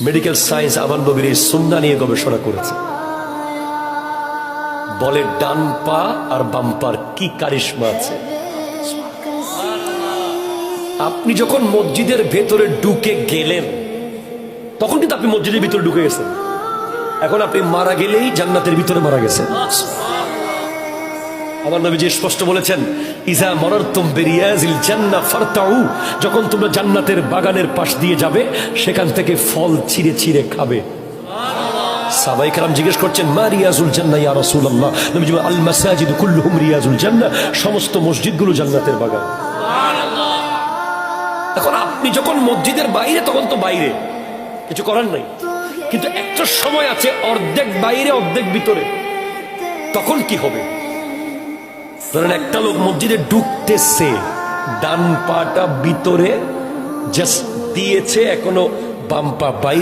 Medical science আমার নবীর এই সুন্নাহ নিয়ে গবেষণা করেছে, বলে ডান পা আর বাম পার কি কারিশমা আছে। আপনি যখন মসজিদের ভেতরে ঢুকে গেলেন তখন কিন্তু আপনি মসজিদের ভিতরে ঢুকে গেছেন, এখন আপনি মারা গেলেই জান্নাতের ভিতরে মারা গেছেন। আমার নবী যে স্পষ্ট বলেছেন, ইজা মারারতুম বিরিয়াজিল জান্নাহ ফারতাউ, যখন তোমরা জান্নাতের বাগানের পাশ দিয়ে যাবে সেখান থেকে ফল ছিঁড়ে ছিঁড়ে খাবে। সাহাবায়ে কেরাম জিজ্ঞেস করছেন, মা রিয়াজুল জান্নাহ ইয়া রাসূলুল্লাহ? নবীজি বলেন, আল মাসাজিদু কুল্লুহুম রিয়াজুল জান্নাহ, সমস্ত মসজিদগুলো জান্নাতের বাগান। এখন আপনি যখন মসজিদের বাইরে তখন তো বাইরে, কিছু করার নাই, কিন্তু একটা সময় আছে অর্ধেক বাইরে অর্ধেক ভিতরে, তখন কি হবে? ধরেন একটা লোক মসজিদে ঢুকতেছে, ডান পাটা ভিতরে জাস্ট দিয়েছে, এখনো বাম পা বাইরে।